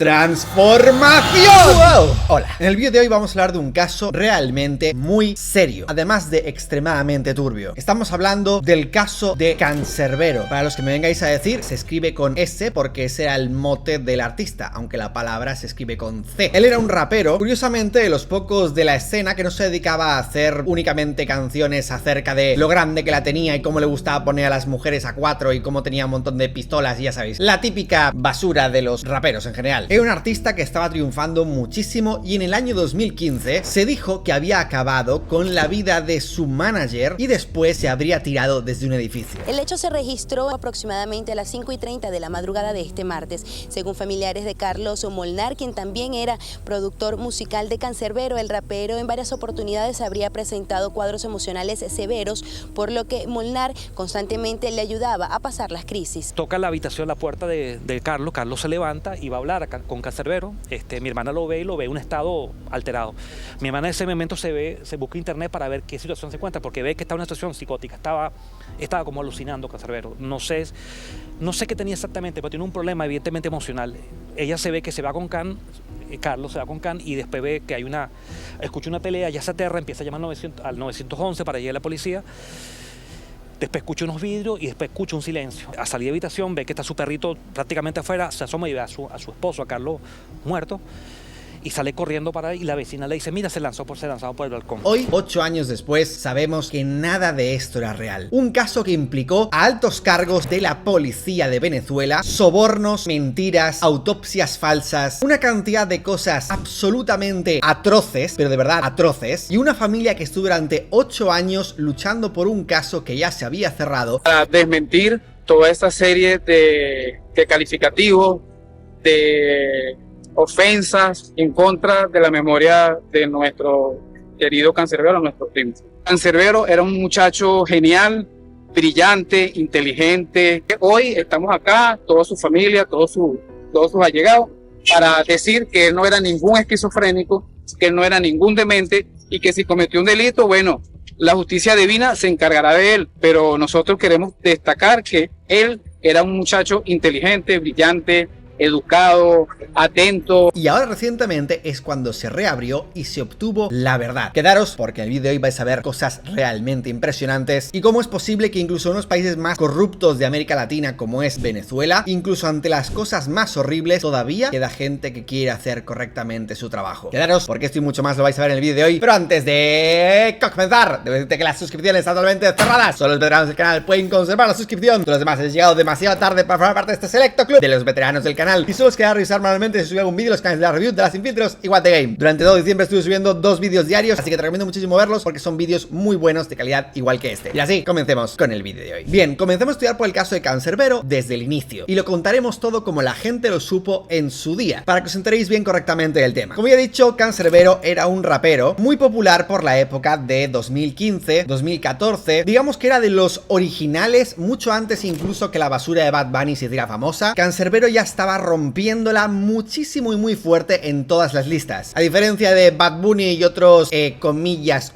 ¡Transformación! ¡Wow! Hola, en el vídeo de hoy vamos a hablar de un caso realmente muy serio, además de extremadamente turbio. Estamos hablando del caso de Cancerbero. Para los que me vengáis a decir, se escribe con S porque ese era el mote del artista, aunque la palabra se escribe con C. Él era un rapero, curiosamente de los pocos de la escena que no se dedicaba a hacer únicamente canciones acerca de lo grande que la tenía y cómo le gustaba poner a las mujeres a cuatro y cómo tenía un montón de pistolas y ya sabéis, la típica basura de los raperos en general. Era un artista que estaba triunfando muchísimo y en el año 2015 se dijo que había acabado con la vida de su manager y después se habría tirado desde un edificio. El hecho se registró aproximadamente a las 5:30 de la madrugada de este martes. Según familiares de Carlos Molnar, quien también era productor musical de Cancerbero, el rapero en varias oportunidades habría presentado cuadros emocionales severos, por lo que Molnar constantemente le ayudaba a pasar las crisis. Toca la habitación, la puerta de Carlos. Carlos se levanta y va a hablar con Cancerbero. Mi hermana lo ve y lo ve en un estado alterado. Mi hermana en ese momento se busca internet para ver qué situación se encuentra, porque ve que está en una situación psicótica. Estaba como alucinando Cancerbero. No sé qué tenía exactamente, pero tiene un problema evidentemente emocional. Ella se ve que se va con Carlos se va con Can y después ve que escucha una pelea, ya se aterra, empieza a llamar al 911 para llegar a la policía. Después escucha unos vidrios y después escucha un silencio. A salir de habitación ve que está su perrito prácticamente afuera, se asoma y ve a su esposo, a Carlos, muerto. Y sale corriendo para ahí y la vecina le dice, mira, se lanzó por el balcón. Hoy, 8 años después, sabemos que nada de esto era real. Un caso que implicó a altos cargos de la policía de Venezuela, sobornos, mentiras, autopsias falsas, una cantidad de cosas absolutamente atroces, pero de verdad atroces, y una familia que estuvo durante 8 años luchando por un caso que ya se había cerrado. Para desmentir toda esta serie de calificativos, de ofensas en contra de la memoria de nuestro querido Cancerbero, nuestro primo. Cancerbero era un muchacho genial, brillante, inteligente. Hoy estamos acá, toda su familia, todos sus allegados, para decir que él no era ningún esquizofrénico, que él no era ningún demente y que si cometió un delito, bueno, la justicia divina se encargará de él, pero nosotros queremos destacar que él era un muchacho inteligente, brillante, educado, atento. Y ahora recientemente es cuando se reabrió y se obtuvo la verdad. Quedaros porque en el vídeo de hoy vais a ver cosas realmente impresionantes y cómo es posible que incluso en los países más corruptos de América Latina como es Venezuela, incluso ante las cosas más horribles, todavía queda gente que quiere hacer correctamente su trabajo. Quedaros porque esto y mucho más lo vais a ver en el vídeo de hoy, pero antes de comenzar, debo decirte que las suscripciones están totalmente cerradas. Solo los veteranos del canal pueden conservar la suscripción. Todos los demás habéis llegado demasiado tarde para formar parte de este selecto club de los veteranos del canal. Y solo os queda revisar manualmente si subí algún vídeo, los canales de la review, de las Sin Filtros y What the Game. Durante todo diciembre estuve subiendo 2 vídeos diarios, así que te recomiendo muchísimo verlos porque son vídeos muy buenos, de calidad igual que este. Y así, comencemos con el vídeo de hoy. Bien, comencemos a estudiar por el caso de Cancerbero desde el inicio. Y lo contaremos todo como la gente lo supo en su día, para que os enteréis bien correctamente del tema. Como ya he dicho, Cancerbero era un rapero muy popular por la época de 2015, 2014. Digamos que era de los originales, mucho antes incluso que la basura de Bad Bunny se hiciera famosa. Cancerbero ya estaba rompiéndola muchísimo y muy fuerte en todas las listas. A diferencia de Bad Bunny y otros, comillas,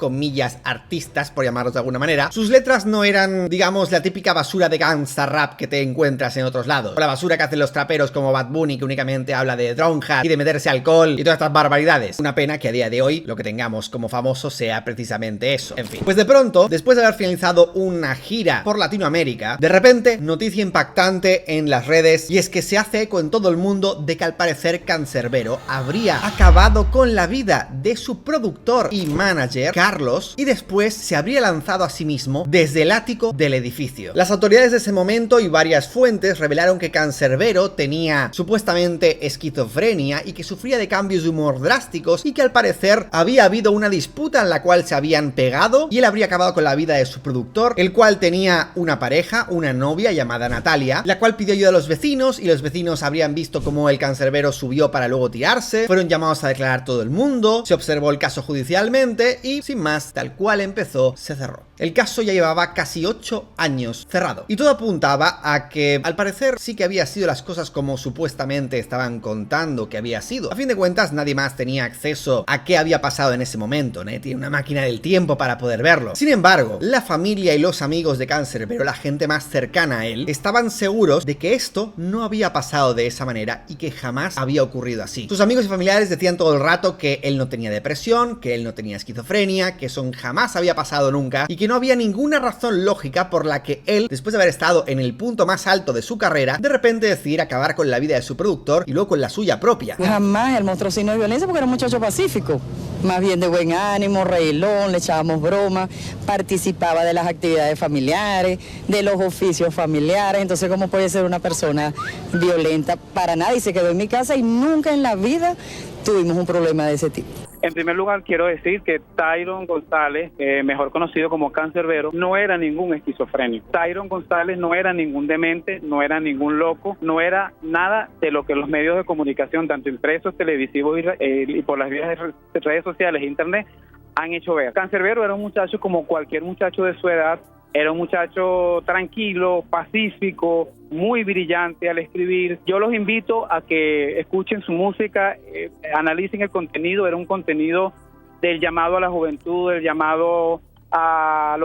artistas, por llamarlos de alguna manera, sus letras no eran, digamos, la típica basura de gangsta rap que te encuentras en otros lados. O la basura que hacen los traperos como Bad Bunny, que únicamente habla de dronjas y de meterse alcohol y todas estas barbaridades. Una pena que a día de hoy lo que tengamos como famoso sea precisamente eso. En fin, pues de pronto, después de haber finalizado una gira por Latinoamérica, de repente, noticia impactante en las redes, y es que se hace eco en todo el mundo de que al parecer Cancerbero habría acabado con la vida de su productor y manager, Carlos, y después se habría lanzado a sí mismo desde el ático del edificio. Las autoridades de ese momento y varias fuentes revelaron que Cancerbero tenía supuestamente esquizofrenia y que sufría de cambios de humor drásticos y que al parecer había habido una disputa en la cual se habían pegado y él habría acabado con la vida de su productor, el cual tenía una pareja, una novia llamada Natalia, la cual pidió ayuda a los vecinos y los vecinos habrían visto cómo el Cancerbero subió para luego tirarse, fueron llamados a declarar todo el mundo, se observó el caso judicialmente y sin más, tal cual empezó, se cerró. El caso ya llevaba casi 8 años cerrado y todo apuntaba a que al parecer sí que había sido las cosas como supuestamente estaban contando que había sido. A fin de cuentas nadie más tenía acceso a qué había pasado en ese momento, nadie tiene una máquina del tiempo para poder verlo. Sin embargo, la familia y los amigos de Canserbero, la gente más cercana a él, estaban seguros de que esto no había pasado de esa manera y que jamás había ocurrido así. Sus amigos y familiares decían todo el rato que él no tenía depresión, que él no tenía esquizofrenia, que eso jamás había pasado nunca y que no había ninguna razón lógica por la que él, después de haber estado en el punto más alto de su carrera, de repente decidiera acabar con la vida de su productor y luego con la suya propia. Jamás él mostró signo de violencia porque era un muchacho pacífico, más bien de buen ánimo, reilón, le echábamos bromas, participaba de las actividades familiares, de los oficios familiares. Entonces, ¿cómo puede ser una persona violenta? Para nada, y se quedó en mi casa y nunca en la vida tuvimos un problema de ese tipo. En primer lugar, quiero decir que Tyron González, mejor conocido como Canserbero, no era ningún esquizofrénico. Tyron González no era ningún demente, no era ningún loco, no era nada de lo que los medios de comunicación, tanto impresos, televisivos y por las vías de redes sociales e internet, han hecho ver. Canserbero era un muchacho como cualquier muchacho de su edad. Era un muchacho tranquilo, pacífico, muy brillante al escribir. Yo los invito a que escuchen su música, analicen el contenido. Era un contenido del llamado a la juventud, del llamado a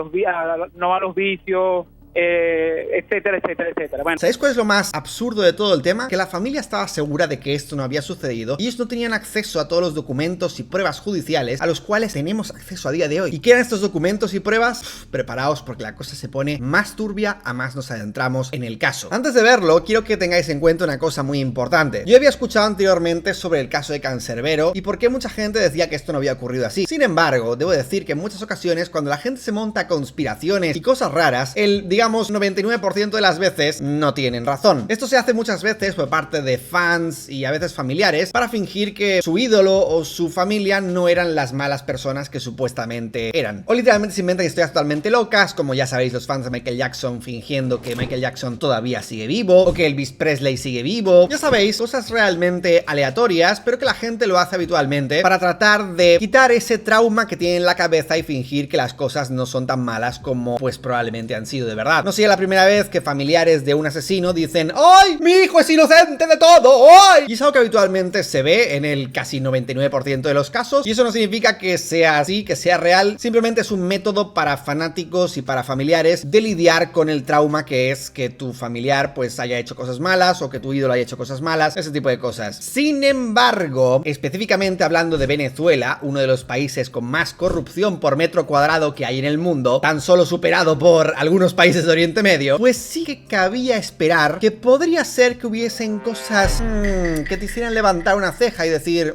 no a los vicios, etcétera, etcétera, etcétera. Bueno. ¿Sabéis cuál es lo más absurdo de todo el tema? Que la familia estaba segura de que esto no había sucedido y ellos no tenían acceso a todos los documentos y pruebas judiciales a los cuales tenemos acceso a día de hoy. ¿Y qué eran estos documentos y pruebas? Preparaos porque la cosa se pone más turbia a más nos adentramos en el caso. Antes de verlo, quiero que tengáis en cuenta una cosa muy importante. Yo había escuchado anteriormente sobre el caso de Canserbero y por qué mucha gente decía que esto no había ocurrido así. Sin embargo, debo decir que en muchas ocasiones cuando la gente se monta conspiraciones y cosas raras, digamos 99% de las veces no tienen razón. Esto se hace muchas veces por parte de fans y a veces familiares para fingir que su ídolo o su familia no eran las malas personas que supuestamente eran. O literalmente se inventan historias totalmente locas, como ya sabéis los fans de Michael Jackson fingiendo que Michael Jackson todavía sigue vivo o que Elvis Presley sigue vivo. Ya sabéis, cosas realmente aleatorias, pero que la gente lo hace habitualmente para tratar de quitar ese trauma que tiene en la cabeza y fingir que las cosas no son tan malas como pues probablemente han sido de verdad. No sé la primera vez que familiares de un asesino dicen ¡ay! ¡Mi hijo es inocente de todo! ¡ay! Y es algo que habitualmente se ve en el casi 99% de los casos y eso no significa que sea así, que sea real, simplemente es un método para fanáticos y para familiares de lidiar con el trauma que es que tu familiar pues haya hecho cosas malas o que tu ídolo haya hecho cosas malas, ese tipo de cosas. Sin embargo, específicamente hablando de Venezuela, uno de los países con más corrupción por metro cuadrado que hay en el mundo, tan solo superado por algunos países de Oriente Medio, pues sí que cabía esperar que podría ser que hubiesen cosas que te hicieran levantar una ceja y decir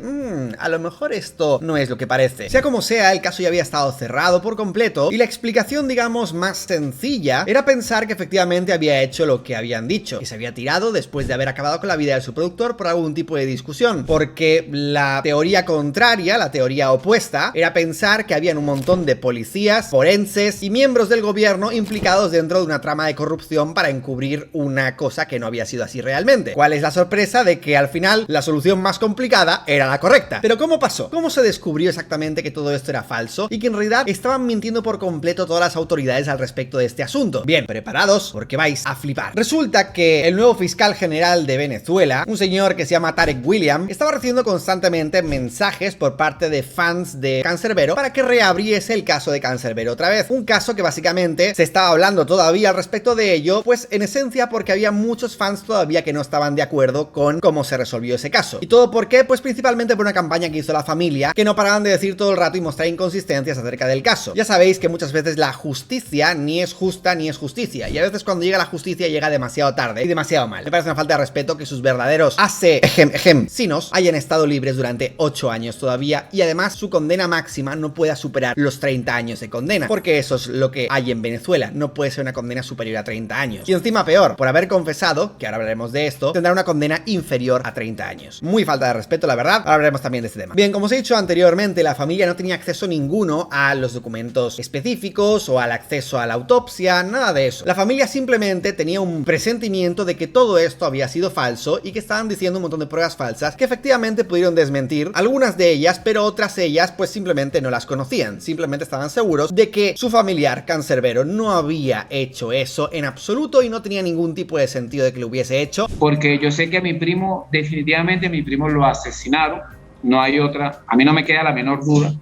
a lo mejor esto no es lo que parece. Sea como sea, el caso ya había estado cerrado por completo y la explicación, digamos, más sencilla era pensar que efectivamente había hecho lo que habían dicho, que se había tirado después de haber acabado con la vida de su productor por algún tipo de discusión, porque la teoría contraria, la teoría opuesta, era pensar que habían un montón de policías, forenses y miembros del gobierno implicados dentro de una trama de corrupción para encubrir una cosa que no había sido así realmente. ¿Cuál es la sorpresa? De que al final la solución más complicada era la correcta. Pero ¿cómo pasó? ¿Cómo se descubrió exactamente que todo esto era falso y que en realidad estaban mintiendo por completo todas las autoridades al respecto de este asunto? Bien, preparados porque vais a flipar. Resulta que el nuevo fiscal general de Venezuela, un señor que se llama Tarek William, estaba recibiendo constantemente mensajes por parte de fans de Canserbero para que reabriese el caso de Canserbero otra vez. Un caso que básicamente se estaba hablando todavía al respecto de ello, pues en esencia porque había muchos fans todavía que no estaban de acuerdo con cómo se resolvió ese caso. ¿Y todo por qué? Pues principalmente por una campaña que hizo la familia, que no paraban de decir todo el rato y mostrar inconsistencias acerca del caso. Ya sabéis que muchas veces la justicia ni es justa ni es justicia, y a veces cuando llega la justicia llega demasiado tarde y demasiado mal. Me parece una falta de respeto que sus verdaderos asesinos hayan estado libres durante 8 años todavía, y además su condena máxima no pueda superar los 30 años de condena, porque eso es lo que hay en Venezuela, no puede ser una condena superior a 30 años. Y encima peor, por haber confesado, que ahora hablaremos de esto, tendrá una condena inferior a 30 años. Muy falta de respeto, la verdad. Ahora hablaremos también también de este tema. Bien, como os he dicho anteriormente, la familia no tenía acceso ninguno a los documentos específicos o al acceso a la autopsia, nada de eso. La familia simplemente tenía un presentimiento de que todo esto había sido falso y que estaban diciendo un montón de pruebas falsas que efectivamente pudieron desmentir algunas de ellas, pero otras ellas pues simplemente no las conocían. Simplemente estaban seguros de que su familiar cancerbero no había hecho eso en absoluto y no tenía ningún tipo de sentido de que lo hubiese hecho. Porque yo sé que a mi primo, definitivamente mi primo lo asesinaron, no hay otra, a mí no me queda la menor duda,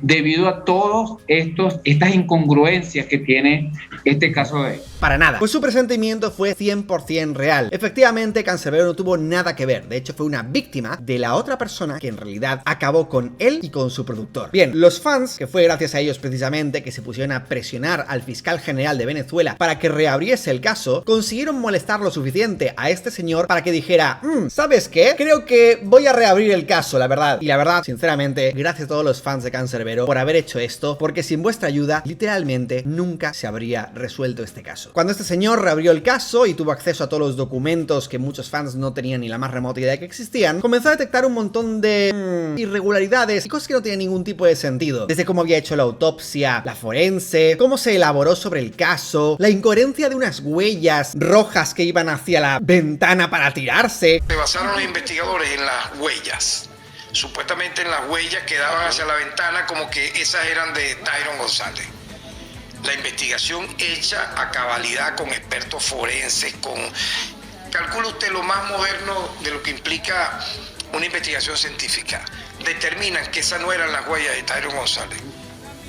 debido a todas estas incongruencias que tiene este caso de él. Para nada, pues su presentimiento fue 100% real. Efectivamente, Cancerbero no tuvo nada que ver, de hecho fue una víctima de la otra persona que en realidad acabó con él y con su productor. Bien, los fans, que fue gracias a ellos precisamente que se pusieron a presionar al fiscal general de Venezuela para que reabriese el caso, consiguieron molestar lo suficiente a este señor para que dijera, ¿sabes qué? Creo que voy a reabrir el caso, la verdad. Y la verdad, sinceramente, gracias a todos los fans de Cancerbero por haber hecho esto, porque sin vuestra ayuda, literalmente, nunca se habría resuelto este caso. Cuando este señor reabrió el caso y tuvo acceso a todos los documentos que muchos fans no tenían ni la más remota idea de que existían, comenzó a detectar un montón de irregularidades y cosas que no tenían ningún tipo de sentido. Desde cómo había hecho la autopsia, la forense, cómo se elaboró sobre el caso, la incoherencia de unas huellas rojas que iban hacia la ventana para tirarse. Se basaron los investigadores en las huellas. Supuestamente en las huellas que daban hacia la ventana, como que esas eran de Tyron González. La investigación hecha a cabalidad con expertos forenses, calcula usted lo más moderno de lo que implica una investigación científica. Determinan que esas no eran las huellas de Tyron González.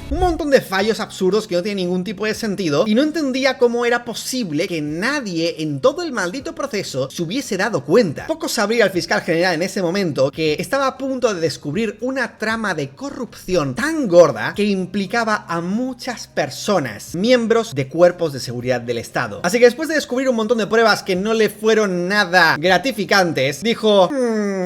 Un montón de fallos absurdos que no tienen ningún tipo de sentido y no entendía cómo era posible que nadie en todo el maldito proceso se hubiese dado cuenta. Poco sabría el fiscal general en ese momento que estaba a punto de descubrir una trama de corrupción tan gorda que implicaba a muchas personas, miembros de cuerpos de seguridad del Estado. Así que después de descubrir un montón de pruebas que no le fueron nada gratificantes, dijo,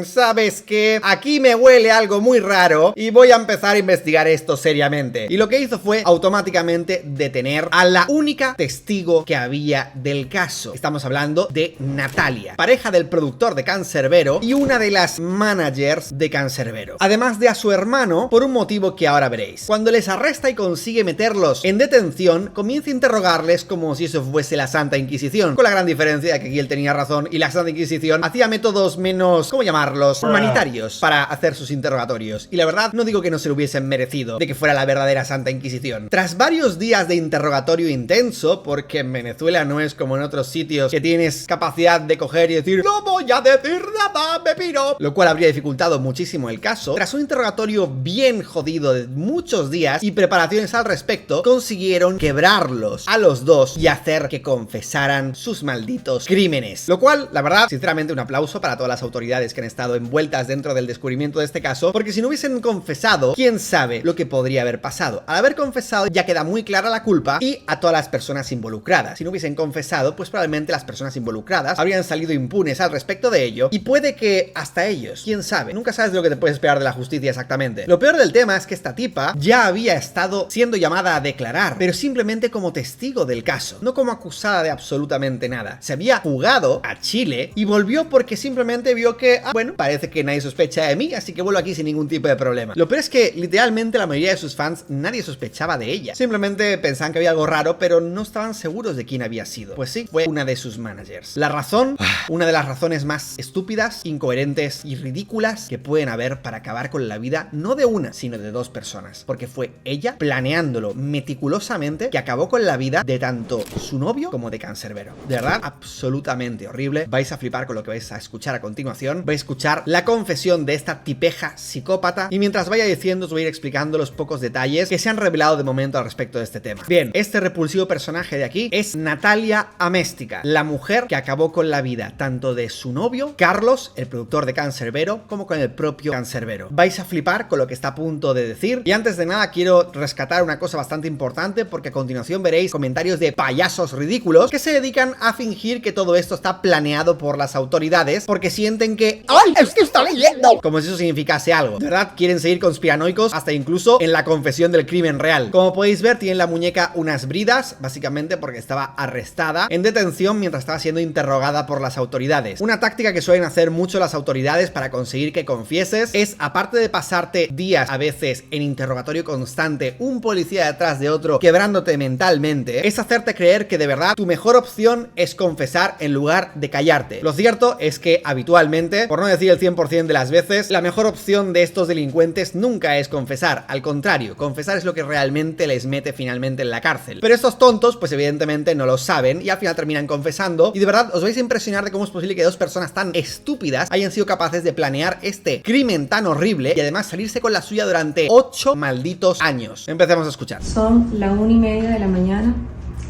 ¿sabes qué? Aquí me huele algo muy raro y voy a empezar a investigar esto seriamente. Y lo que hizo fue automáticamente detener a la única testigo que había del caso. Estamos hablando de Natalia, pareja del productor de Cancerbero y una de las managers de Cancerbero. Además de a su hermano, por un motivo que ahora veréis. Cuando les arresta y consigue meterlos en detención, comienza a interrogarles como si eso fuese la Santa Inquisición. Con la gran diferencia de que aquí él tenía razón y la Santa Inquisición hacía métodos menos, ¿cómo llamarlos? Humanitarios para hacer sus interrogatorios. Y la verdad, no digo que no se lo hubiesen merecido, de que fuera la verdadera Santa Inquisición. Tras varios días de interrogatorio intenso, porque en Venezuela no es como en otros sitios que tienes capacidad de coger y decir no voy a decir nada, me piro, lo cual habría dificultado muchísimo el caso, tras un interrogatorio bien jodido de muchos días y preparaciones al respecto, consiguieron quebrarlos a los dos y hacer que confesaran sus malditos crímenes. Lo cual, la verdad, sinceramente un aplauso para todas las autoridades que han estado envueltas dentro del descubrimiento de este caso, porque si no hubiesen confesado, quién sabe lo que podría haber pasado. Al haber confesado ya queda muy clara la culpa y a todas las personas involucradas. Si no hubiesen confesado, pues probablemente las personas involucradas habrían salido impunes al respecto de ello y puede que hasta ellos, quién sabe, nunca sabes de lo que te puedes esperar de la justicia exactamente. Lo peor del tema es que esta tipa ya había estado siendo llamada a declarar, pero simplemente como testigo del caso, no como acusada de absolutamente nada. Se había fugado a Chile y volvió porque simplemente vio que, bueno, parece que nadie sospecha de mí, así que vuelvo aquí sin ningún tipo de problema. Lo peor es que literalmente la mayoría de sus fans nadie sospechaba de ella. Simplemente pensaban que había algo raro, pero no estaban seguros de quién había sido. Pues sí, fue una de sus managers. La razón, una de las razones más estúpidas, incoherentes y ridículas que pueden haber para acabar con la vida, no de una, sino de dos personas. Porque fue ella, planeándolo meticulosamente, que acabó con la vida de tanto su novio como de Cancerbero. De verdad, absolutamente horrible. Vais a flipar con lo que vais a escuchar a continuación. Vais a escuchar la confesión de esta tipeja psicópata y mientras vaya diciendo os voy a ir explicando los pocos detalles que se han revelado de momento al respecto de este tema. Bien, este repulsivo personaje de aquí es Natalia Améstica, la mujer que acabó con la vida tanto de su novio, Carlos, el productor de Cancerbero, como con el propio Cancerbero. Vais a flipar con lo que está a punto de decir y antes de nada quiero rescatar una cosa bastante importante porque a continuación veréis comentarios de payasos ridículos que se dedican a fingir que todo esto está planeado por las autoridades porque sienten que ¡ay! ¡Es que está leyendo! Como si eso significase algo. De verdad, quieren seguir conspiranoicos hasta incluso en la confesión del crimen real. Como podéis ver, tiene en la muñeca unas bridas, básicamente porque estaba arrestada en detención mientras estaba siendo interrogada por las autoridades. Una táctica que suelen hacer mucho las autoridades para conseguir que confieses es, aparte de pasarte días a veces en interrogatorio constante, un policía detrás de otro quebrándote mentalmente, es hacerte creer que de verdad tu mejor opción es confesar en lugar de callarte. Lo cierto es que habitualmente, por no decir el 100% de las veces, la mejor opción de estos delincuentes nunca es confesar. Al contrario, confesar es lo que realmente les mete finalmente en la cárcel. Pero estos tontos, pues evidentemente no lo saben y al final terminan confesando, y de verdad os vais a impresionar de cómo es posible que dos personas tan estúpidas hayan sido capaces de planear este crimen tan horrible y además salirse con la suya durante 8 malditos años. Empecemos a escuchar. Son las 1:30 de la mañana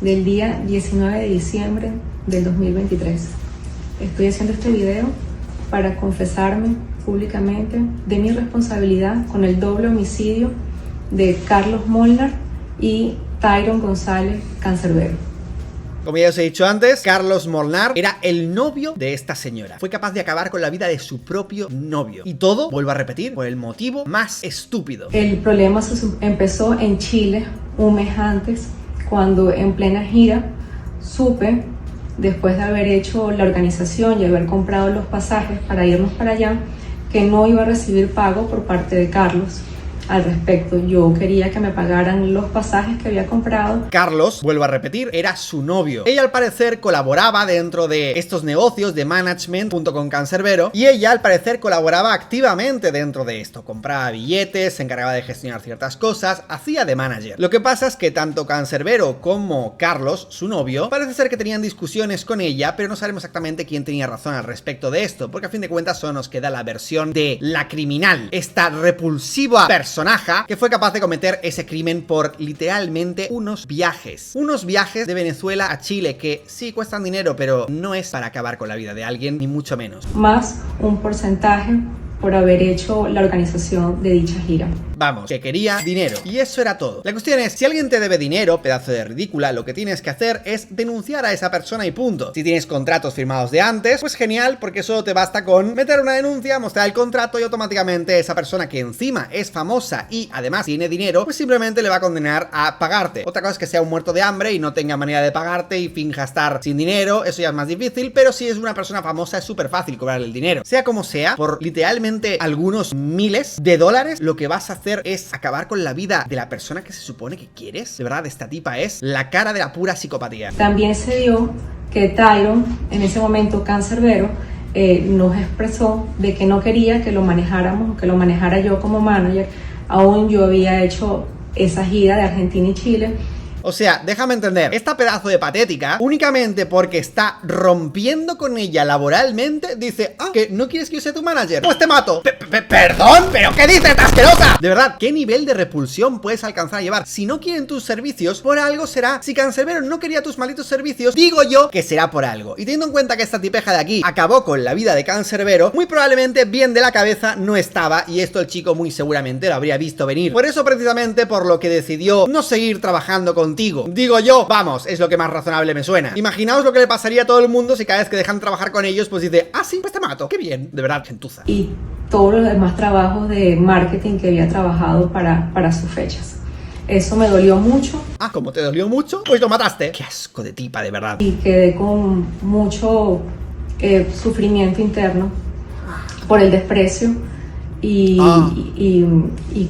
del día 19 de diciembre del 2023. Estoy haciendo este video para confesarme públicamente de mi responsabilidad con el doble homicidio de Carlos Molnar y Tyron González Cancerbero. Como ya os he dicho antes, Carlos Molnar era el novio de esta señora. Fue capaz de acabar con la vida de su propio novio. Y todo, vuelvo a repetir, por el motivo más estúpido. El problema empezó en Chile un mes antes, cuando en plena gira supe, después de haber hecho la organización y haber comprado los pasajes para irnos para allá, que no iba a recibir pago por parte de Carlos. Al respecto, yo quería que me pagaran los pasajes que había comprado. Carlos, vuelvo a repetir, era su novio. Ella al parecer colaboraba dentro de estos negocios de management junto con Cancerbero, y ella al parecer colaboraba activamente dentro de esto. Compraba billetes, se encargaba de gestionar ciertas cosas, hacía de manager. Lo que pasa es que tanto Cancerbero como Carlos, su novio, parece ser que tenían discusiones con ella, pero no sabemos exactamente quién tenía razón al respecto de esto, porque a fin de cuentas solo nos queda la versión de la criminal, esta repulsiva personaje que fue capaz de cometer ese crimen por literalmente unos viajes. Unos viajes de Venezuela a Chile que sí cuestan dinero, pero no es para acabar con la vida de alguien, ni mucho menos. Más un porcentaje por haber hecho la organización de dicha gira. Vamos, que quería dinero. Y eso era todo. La cuestión es, si alguien te debe dinero, pedazo de ridícula, lo que tienes que hacer es denunciar a esa persona y punto. Si tienes contratos firmados de antes, pues genial, porque solo te basta con meter una denuncia, mostrar el contrato y automáticamente esa persona, que encima es famosa y además tiene dinero, pues simplemente le va a condenar a pagarte. Otra cosa es que sea un muerto de hambre y no tenga manera de pagarte y finja estar sin dinero, eso ya es más difícil, pero si es una persona famosa es súper fácil cobrarle el dinero. Sea como sea, por literalmente algunos miles de dólares, lo que vas a hacer es acabar con la vida de la persona que se supone que quieres. De verdad, esta tipa es la cara de la pura psicopatía. También se dio que Tyron, en ese momento Cancerbero, nos expresó de que no quería que lo manejáramos, que lo manejara yo como manager. Aún yo había hecho esa gira de Argentina y Chile. O sea, déjame entender, esta pedazo de patética, únicamente porque está rompiendo con ella laboralmente, dice, ah, que no quieres que yo sea tu manager, pues te mato. ¿Perdón? ¿Pero qué dices, asquerosa? De verdad, ¿qué nivel de repulsión puedes alcanzar a llevar? Si no quieren tus servicios, por algo será. Si Cancerbero no quería tus malditos servicios, digo yo que será por algo. Y teniendo en cuenta que esta tipeja de aquí acabó con la vida de Cancerbero, muy probablemente bien de la cabeza no estaba, y esto el chico muy seguramente lo habría visto venir. Por eso precisamente por lo que decidió no seguir trabajando contigo. Digo yo, vamos, es lo que más razonable me suena. Imaginaos lo que le pasaría a todo el mundo si cada vez que dejan de trabajar con ellos, pues dice, ah sí, pues te mato, qué bien, de verdad, gentuza. Y todos los demás trabajos de marketing que había trabajado para sus fechas. Eso me dolió mucho. Ah, ¿cómo te dolió mucho? Pues lo mataste. Qué asco de tipa, de verdad. Y quedé con mucho sufrimiento interno por el desprecio y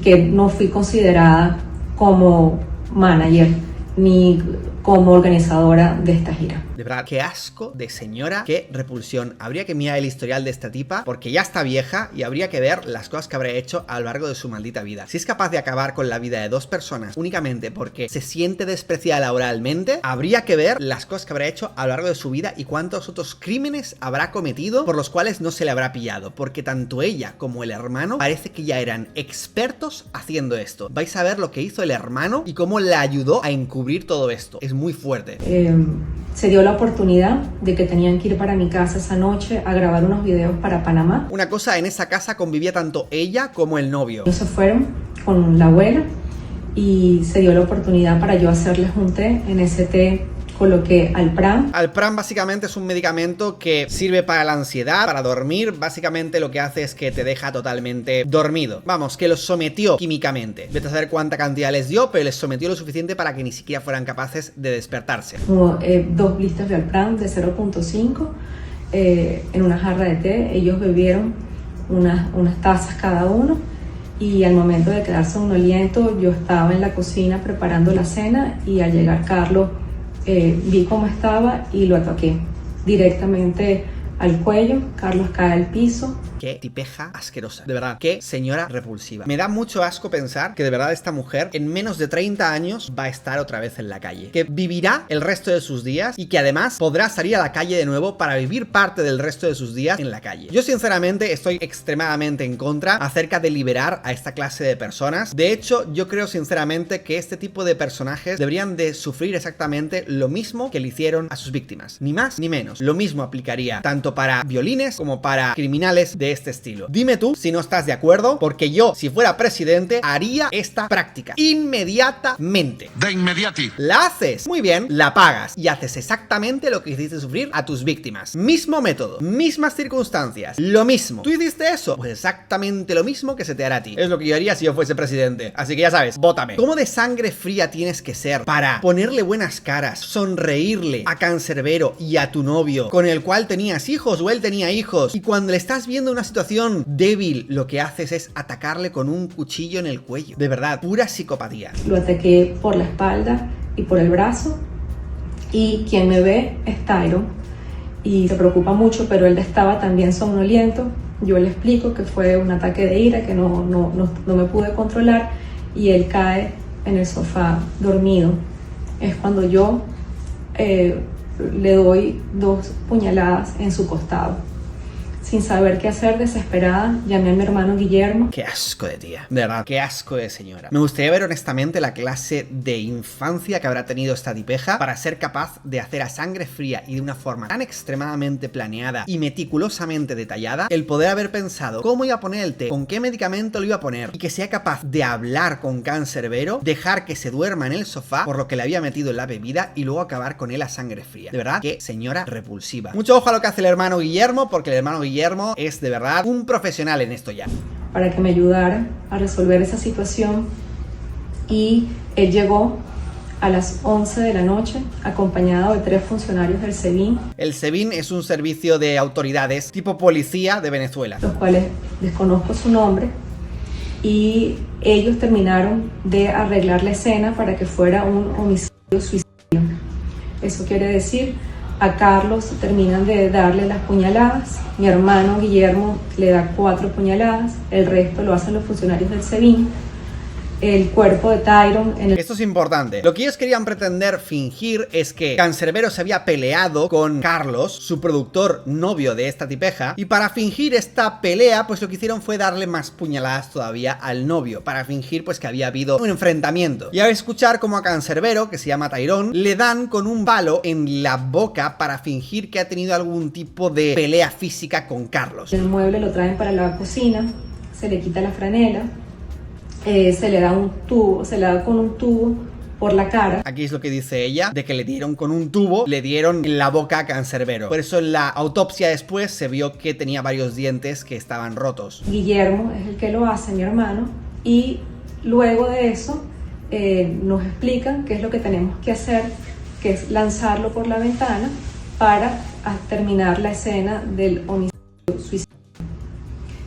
que no fui considerada como manager ni como organizadora de esta gira. De verdad, qué asco de señora, qué repulsión. Habría que mirar el historial de esta tipa, porque ya está vieja, y habría que ver las cosas que habrá hecho a lo largo de su maldita vida. Si es capaz de acabar con la vida de dos personas únicamente porque se siente despreciada laboralmente, habría que ver las cosas que habrá hecho a lo largo de su vida y cuántos otros crímenes habrá cometido por los cuales no se le habrá pillado, porque tanto ella como el hermano parece que ya eran expertos haciendo esto. Vais a ver lo que hizo el hermano y cómo le ayudó a encubrir todo esto. Es muy fuerte. Se dio la oportunidad de que tenían que ir para mi casa esa noche a grabar unos videos para Panamá. Una cosa, en esa casa convivía tanto ella como el novio. Ellos se fueron con la abuela y se dio la oportunidad para yo hacerles un té. En ese té coloqué Alpran. Alpran básicamente es un medicamento que sirve para la ansiedad, para dormir. Básicamente lo que hace es que te deja totalmente dormido. Vamos, que los sometió químicamente. Vete a saber cuánta cantidad les dio, pero les sometió lo suficiente para que ni siquiera fueran capaces de despertarse. 2 blister de Alpran de 0.5 en una jarra de té. Ellos bebieron unas tazas cada uno y al momento de quedar somnoliento yo estaba en la cocina preparando la cena y al llegar Carlos vi cómo estaba y lo ataqué directamente al cuello. Carlos cae al piso. Qué tipeja asquerosa, de verdad, qué señora repulsiva. Me da mucho asco pensar que de verdad esta mujer en menos de 30 años va a estar otra vez en la calle, que vivirá el resto de sus días y que además podrá salir a la calle de nuevo para vivir parte del resto de sus días en la calle. Yo sinceramente estoy extremadamente en contra acerca de liberar a esta clase de personas. De hecho, yo creo sinceramente que este tipo de personajes deberían de sufrir exactamente lo mismo que le hicieron a sus víctimas, ni más ni menos. Lo mismo aplicaría tanto para violines como para criminales de este estilo. Dime tú si no estás de acuerdo, porque yo, si fuera presidente, haría esta práctica inmediatamente. De inmediati. La haces, muy bien, la pagas y haces exactamente lo que hiciste sufrir a tus víctimas. Mismo método, mismas circunstancias, lo mismo. ¿Tú hiciste eso? Pues exactamente lo mismo que se te hará a ti. Es lo que yo haría si yo fuese presidente. Así que ya sabes, vótame. ¿Cómo de sangre fría tienes que ser para ponerle buenas caras, sonreírle a Cancerbero y a tu novio, con el cual tenías hijos o él tenía hijos, y cuando le estás viendo una situación débil, lo que haces es atacarle con un cuchillo en el cuello? De verdad, pura psicopatía. Lo ataqué por la espalda y por el brazo y quien me ve es Tyron y se preocupa mucho, pero él estaba también somnoliento. Yo le explico que fue un ataque de ira, que no me pude controlar y él cae en el sofá dormido. Es cuando yo le doy 2 puñaladas en su costado. Sin saber qué hacer, desesperada, llamé a mi hermano Guillermo. Qué asco de tía, de verdad, qué asco de señora. Me gustaría ver honestamente la clase de infancia que habrá tenido esta tipeja para ser capaz de hacer a sangre fría y de una forma tan extremadamente planeada y meticulosamente detallada el poder haber pensado cómo iba a poner el té, con qué medicamento lo iba a poner y que sea capaz de hablar con Cancerbero, dejar que se duerma en el sofá por lo que le había metido en la bebida y luego acabar con él a sangre fría. De verdad, qué señora repulsiva. Mucho ojo a lo que hace el hermano Guillermo, porque el hermano Guillermo es de verdad un profesional en esto ya. Para que me ayudara a resolver esa situación y él llegó a las 11 de la noche acompañado de 3 funcionarios del SEBIN. El SEBIN es un servicio de autoridades tipo policía de Venezuela, los cuales desconozco su nombre, y ellos terminaron de arreglar la escena para que fuera un homicidio-suicidio. Eso quiere decir, a Carlos terminan de darle las puñaladas, mi hermano Guillermo le da 4 puñaladas, el resto lo hacen los funcionarios del SEBIN. El cuerpo de Tyron en el... Esto es importante. Lo que ellos querían pretender fingir es que Cancerbero se había peleado con Carlos, su productor novio de esta tipeja, y para fingir esta pelea, pues lo que hicieron fue darle más puñaladas todavía al novio, para fingir pues que había habido un enfrentamiento. Y a escuchar como a Cancerbero, que se llama Tyrone, le dan con un palo en la boca para fingir que ha tenido algún tipo de pelea física con Carlos. El mueble lo traen para la cocina, se le quita la franela, se le da un tubo, se le da con un tubo por la cara. Aquí es lo que dice ella, de que le dieron con un tubo, le dieron en la boca a Cancerbero. Por eso en la autopsia después se vio que tenía varios dientes que estaban rotos. Guillermo es el que lo hace, mi hermano, y luego de eso nos explican qué es lo que tenemos que hacer, que es lanzarlo por la ventana para terminar la escena del homicidio-suicidio.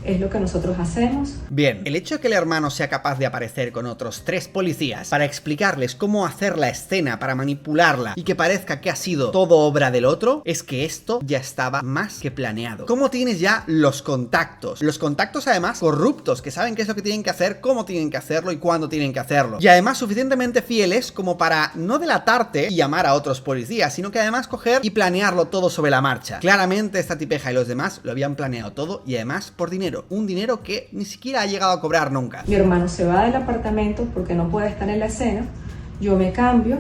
Es lo que nosotros hacemos. Bien, el hecho de que el hermano sea capaz de aparecer con otros 3 policías para explicarles cómo hacer la escena, para manipularla y que parezca que ha sido todo obra del otro, es que esto ya estaba más que planeado. ¿Cómo tienes ya los contactos? Los contactos además corruptos, que saben qué es lo que tienen que hacer, cómo tienen que hacerlo y cuándo tienen que hacerlo. Y además suficientemente fieles como para no delatarte y llamar a otros policías, sino que además coger y planearlo todo sobre la marcha. Claramente esta tipeja y los demás lo habían planeado todo y además por dinero. Un dinero que ni siquiera ha llegado a cobrar nunca. Mi hermano se va del apartamento porque no puede estar en la escena. Yo me cambio,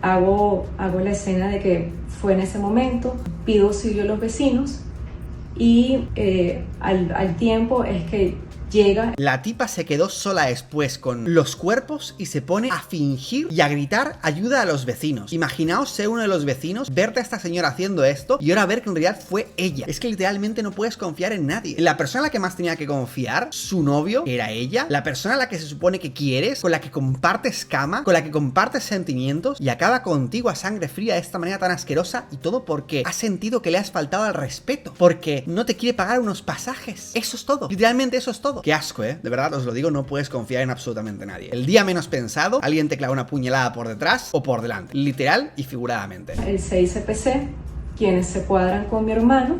hago la escena de que fue en ese momento, pido auxilio a los vecinos y al tiempo es que llega. La tipa se quedó sola después con los cuerpos y se pone a fingir y a gritar ayuda a los vecinos. Imaginaos ser uno de los vecinos, verte a esta señora haciendo esto y ahora ver que en realidad fue ella. Es que literalmente no puedes confiar en nadie. La persona en la que más tenía que confiar, su novio, era ella. La persona a la que se supone que quieres, con la que compartes cama, con la que compartes sentimientos, y acaba contigo a sangre fría de esta manera tan asquerosa, y todo porque has sentido que le has faltado al respeto, porque no te quiere pagar unos pasajes. Eso es todo. Literalmente eso es todo. Qué asco, de verdad os lo digo, no puedes confiar en absolutamente nadie. El día menos pensado, alguien te clava una puñalada por detrás o por delante, literal y figuradamente. El CICPC, quienes se cuadran con mi hermano,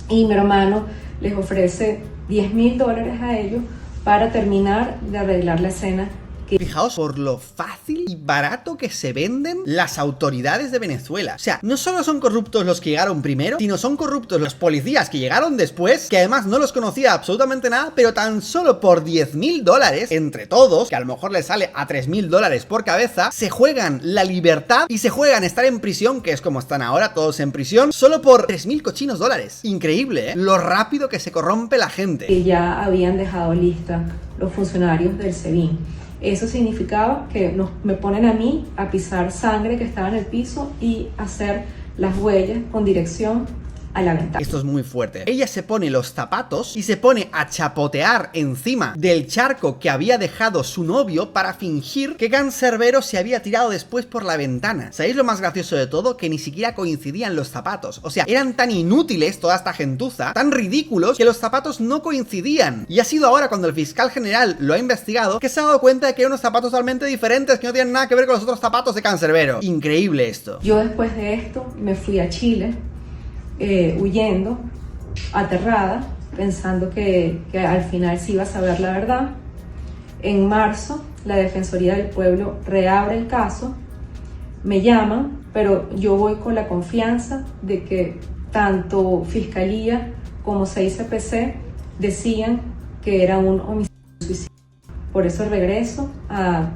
y mi hermano les ofrece $10.000 a ellos para terminar de arreglar la escena. Fijaos por lo fácil y barato que se venden las autoridades de Venezuela. O sea, no solo son corruptos los que llegaron primero, sino son corruptos los policías que llegaron después, que además no los conocía absolutamente nada, pero tan solo por $10.000 entre todos, que a lo mejor les sale a $3.000 por cabeza, se juegan la libertad y se juegan estar en prisión, que es como están ahora todos en prisión, solo por $3.000 cochinos. Increíble, lo rápido que se corrompe la gente. Que ya habían dejado lista los funcionarios del SEBIN. Eso significaba que me ponen a mí a pisar sangre que estaba en el piso y hacer las huellas con dirección a la ventana. Esto es muy fuerte. Ella se pone los zapatos y se pone a chapotear encima del charco que había dejado su novio para fingir que Cancerbero se había tirado después por la ventana. ¿Sabéis lo más gracioso de todo? Que ni siquiera coincidían los zapatos. O sea, eran tan inútiles toda esta gentuza, tan ridículos, que los zapatos no coincidían. Y ha sido ahora cuando el fiscal general lo ha investigado que se ha dado cuenta de que eran unos zapatos totalmente diferentes que no tienen nada que ver con los otros zapatos de Cancerbero. Increíble esto. Yo después de esto me fui a Chile. Huyendo, aterrada, pensando que al final sí iba a saber la verdad. En marzo, la Defensoría del Pueblo reabre el caso, me llaman, pero yo voy con la confianza de que tanto Fiscalía como CICPC decían que era un homicidio. Por eso regreso a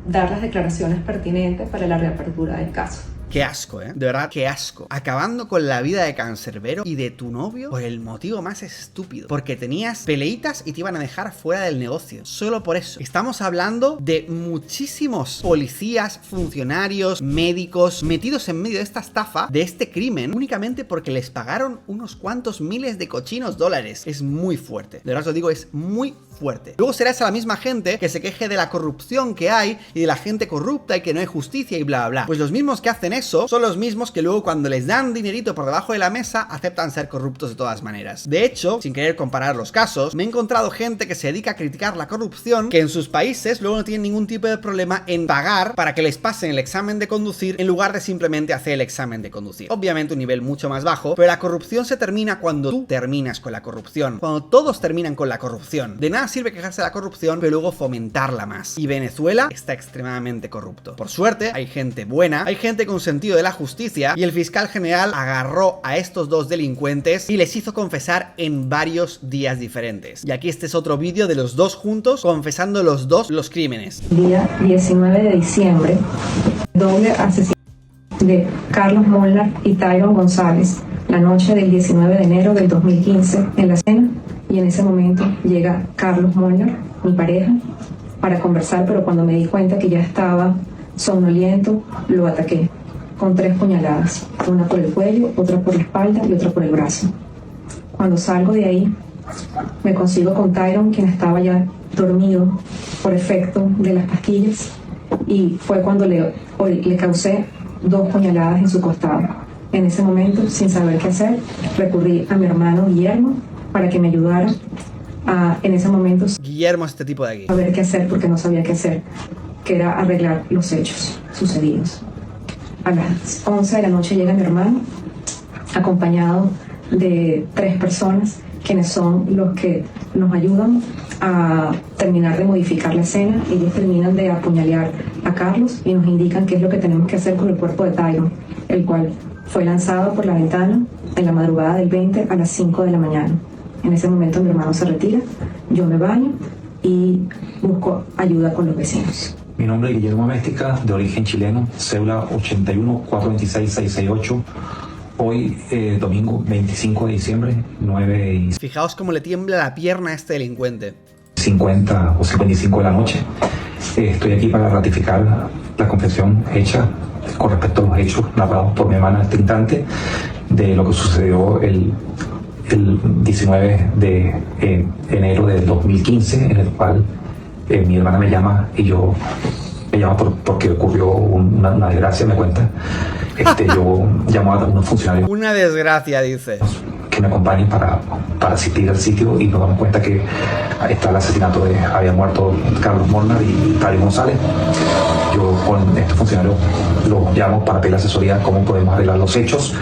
dar las declaraciones pertinentes para la reapertura del caso. Qué asco, de verdad, qué asco. Acabando con la vida de Cancerbero y de tu novio por el motivo más estúpido. Porque tenías peleitas y te iban a dejar fuera del negocio. Solo por eso. Estamos hablando de muchísimos policías, funcionarios, médicos metidos en medio de esta estafa, de este crimen, únicamente porque les pagaron unos cuantos miles de cochinos dólares. Es muy fuerte. De verdad os lo digo, es muy fuerte. Luego será esa la misma gente que se queje de la corrupción que hay y de la gente corrupta y que no hay justicia y bla bla. Pues los mismos que hacen eso son los mismos que luego cuando les dan dinerito por debajo de la mesa aceptan ser corruptos de todas maneras. De hecho, sin querer comparar los casos, me he encontrado gente que se dedica a criticar la corrupción que en sus países luego no tienen ningún tipo de problema en pagar para que les pasen el examen de conducir en lugar de simplemente hacer el examen de conducir. Obviamente un nivel mucho más bajo, pero la corrupción se termina cuando tú terminas con la corrupción, cuando todos terminan con la corrupción. De nada sirve quejarse de la corrupción, pero luego fomentarla más. Y Venezuela está extremadamente corrupto. Por suerte, hay gente buena, hay gente con sentido de la justicia, y el fiscal general agarró a estos dos delincuentes y les hizo confesar en varios días diferentes. Y aquí este es otro vídeo de los dos juntos confesando los dos los crímenes. Día 19 de diciembre, doble asesinato de Carlos Molnar y Tyron González, la noche del 19 de enero del 2015 en la cena, y en ese momento llega Carlos Molnar, mi pareja, para conversar, pero cuando me di cuenta que ya estaba somnoliento, lo ataqué con 3 puñaladas, una por el cuello, otra por la espalda y otra por el brazo. Cuando salgo de ahí, me consigo con Tyron, quien estaba ya dormido por efecto de las pastillas, y fue cuando le causé 2 puñaladas en su costado. En ese momento, sin saber qué hacer, recurrí a mi hermano Guillermo para que me ayudara en ese momento. Guillermo es este tipo de aquí. A ver qué hacer, porque no sabía qué hacer, que era arreglar los hechos sucedidos. A las 11 de la noche llega mi hermano, acompañado de 3 personas, quienes son los que nos ayudan a terminar de modificar la escena. Ellos terminan de apuñalear a Carlos y nos indican qué es lo que tenemos que hacer con el cuerpo de Tyron, el cual fue lanzado por la ventana en la madrugada del 20 a las 5 de la mañana. En ese momento mi hermano se retira, yo me baño y busco ayuda con los vecinos. Mi nombre es Guillermo Améstica, de origen chileno, cédula 81 426 668, Hoy, domingo 25 de diciembre, 9:50. Fijaos cómo le tiembla la pierna a este delincuente. 50 o 55 de la noche. Estoy aquí para ratificar la confesión hecha con respecto a los hechos narrados por mi hermana en este instante de lo que sucedió el 19 de enero del 2015, en el cual mi hermana me llama y yo me llama porque ocurrió una desgracia, me cuenta. Yo llamo a unos funcionarios. Una desgracia, dice. Que me acompañen para asistir al sitio y nos damos cuenta que está el asesinato había muerto Carlos Molnar y Tyron González. Yo con estos funcionarios los llamo para pedir asesoría cómo podemos arreglar los hechos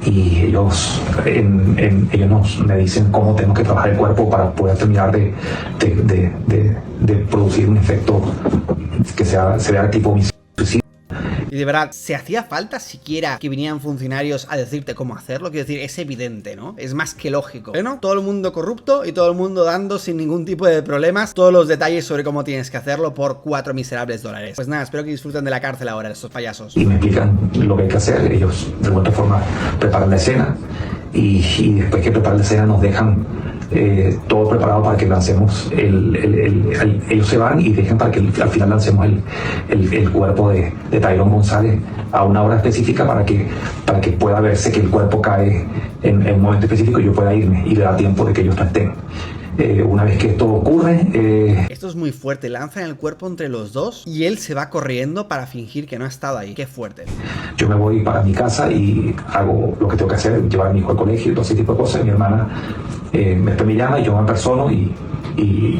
y ellos me dicen cómo tenemos que trabajar el cuerpo para poder terminar de producir un efecto que se vea tipo suicidio. Y de verdad, ¿se hacía falta siquiera que vinieran funcionarios a decirte cómo hacerlo? Quiero decir, es evidente, ¿no? Es más que lógico. Bueno, todo el mundo corrupto y todo el mundo dando sin ningún tipo de problemas todos los detalles sobre cómo tienes que hacerlo por 4 miserables dólares. Pues nada, espero que disfruten de la cárcel ahora, estos payasos. Y me explican lo que hay que hacer. Ellos, de alguna forma, preparan la escena y después que preparan la escena nos dejan todo preparado para que lancemos ellos se van y dejan para que al final lancemos el cuerpo de Tyron González a una hora específica para que pueda verse que el cuerpo cae en un momento específico y yo pueda irme y le da tiempo de que ellos no estén. Una vez que esto ocurre... Esto es muy fuerte, lanzan el cuerpo entre los dos y él se va corriendo para fingir que no ha estado ahí. Qué fuerte. Yo me voy para mi casa y hago lo que tengo que hacer, llevar a mi hijo al colegio y todo ese tipo de cosas. Mi hermana me llama y yo me persono y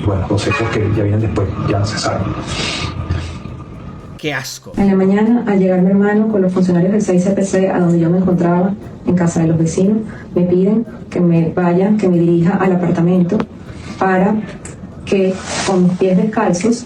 bueno, los hechos que ya vienen después ya se saben. ¡Qué asco! En la mañana, al llegar mi hermano con los funcionarios del 6CPC a donde yo me encontraba, en casa de los vecinos, me piden que me vaya, que me dirija al apartamento para que con mis pies descalzos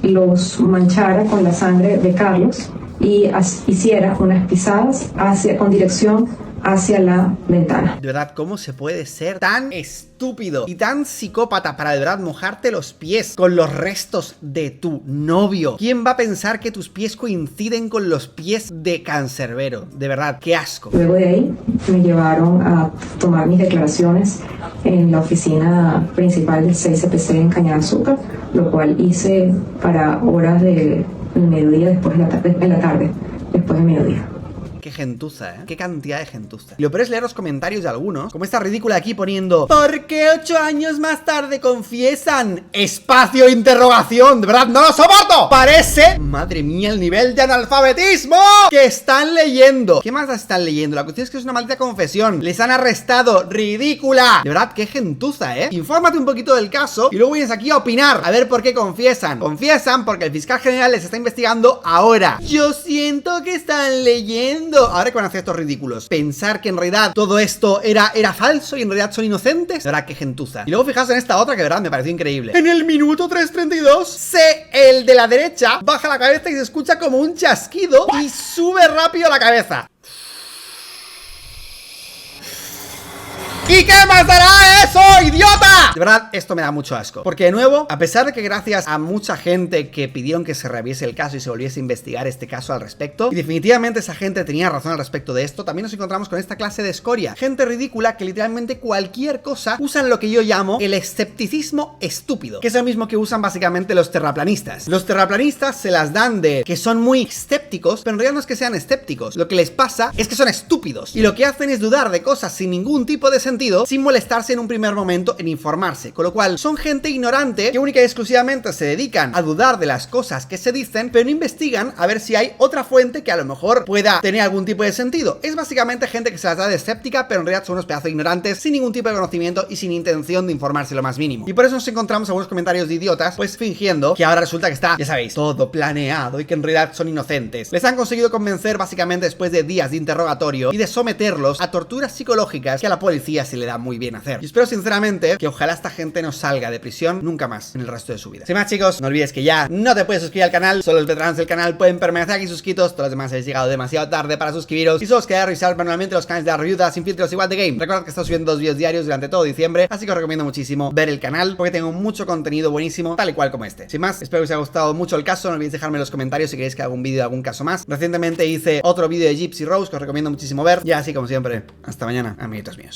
los manchara con la sangre de Carlos y hiciera unas pisadas con dirección hacia la ventana. De verdad, ¿cómo se puede ser tan estúpido y tan psicópata para de verdad mojarte los pies con los restos de tu novio? ¿Quién va a pensar que tus pies coinciden con los pies de Cancerbero? De verdad, qué asco. Luego de ahí me llevaron a tomar mis declaraciones en la oficina principal del 6CPC en Cañada de Azúcar, lo cual hice para horas del mediodía después de la tarde, después de mediodía. Qué gentuza, ¿eh? Qué cantidad de gentuza. Y lo peor es leer los comentarios de algunos, como esta ridícula aquí poniendo ¿por qué 8 años más tarde confiesan? Espacio interrogación, de verdad, no lo soporto. Parece, madre mía, el nivel de analfabetismo que están leyendo. ¿Qué más están leyendo? La cuestión es que es una maldita confesión. Les han arrestado, ridícula. De verdad, qué gentuza, ¿eh? Infórmate un poquito del caso y luego vienes aquí a opinar, a ver por qué confiesan. Confiesan porque el fiscal general les está investigando ahora. Yo siento que están leyendo. Ahora que van a hacer estos ridículos, pensar que en realidad todo esto era falso y en realidad son inocentes. De verdad, qué gentuza. Y luego fijaos en esta otra que de verdad me pareció increíble. En el minuto 3:32 el de la derecha baja la cabeza y se escucha como un chasquido y sube rápido la cabeza. ¿Y qué más dará eso, idiota? De verdad, esto me da mucho asco. Porque de nuevo, a pesar de que gracias a mucha gente que pidieron que se reviese el caso y se volviese a investigar este caso al respecto, y definitivamente esa gente tenía razón al respecto de esto, también nos encontramos con esta clase de escoria. Gente ridícula que literalmente cualquier cosa usan lo que yo llamo el escepticismo estúpido, que es lo mismo que usan básicamente los terraplanistas. Los terraplanistas se las dan de que son muy escépticos, pero en realidad no es que sean escépticos. Lo que les pasa es que son estúpidos. Y lo que hacen es dudar de cosas sin ningún tipo de sentido, sin molestarse en un primer momento en informarse, con lo cual son gente ignorante que única y exclusivamente se dedican a dudar de las cosas que se dicen, pero no investigan a ver si hay otra fuente que a lo mejor pueda tener algún tipo de sentido. Es básicamente gente que se las da de escéptica, pero en realidad son unos pedazos de ignorantes sin ningún tipo de conocimiento y sin intención de informarse lo más mínimo. Y por eso nos encontramos algunos comentarios de idiotas pues fingiendo que ahora resulta que está, ya sabéis, todo planeado y que en realidad son inocentes. Les han conseguido convencer básicamente después de días de interrogatorio y de someterlos a torturas psicológicas que a la policía se le da muy bien hacer. Y espero sinceramente que ojalá esta gente no salga de prisión nunca más en el resto de su vida. Sin más, chicos, no olvides que ya no te puedes suscribir al canal, solo los veteranos del canal pueden permanecer aquí suscritos, todos los demás habéis llegado demasiado tarde para suscribiros y solo os queda revisar manualmente los canales de la review Sin Filtros igual de Game. Recordad que estoy subiendo 2 vídeos diarios durante todo diciembre, así que os recomiendo muchísimo ver el canal porque tengo mucho contenido buenísimo, tal y cual como este. Sin más, espero que os haya gustado mucho el caso, no olvidéis dejarme en los comentarios si queréis que haga un vídeo de algún caso más. Recientemente hice otro vídeo de Gypsy Rose que os recomiendo muchísimo ver y así como siempre, hasta mañana, amiguitos míos.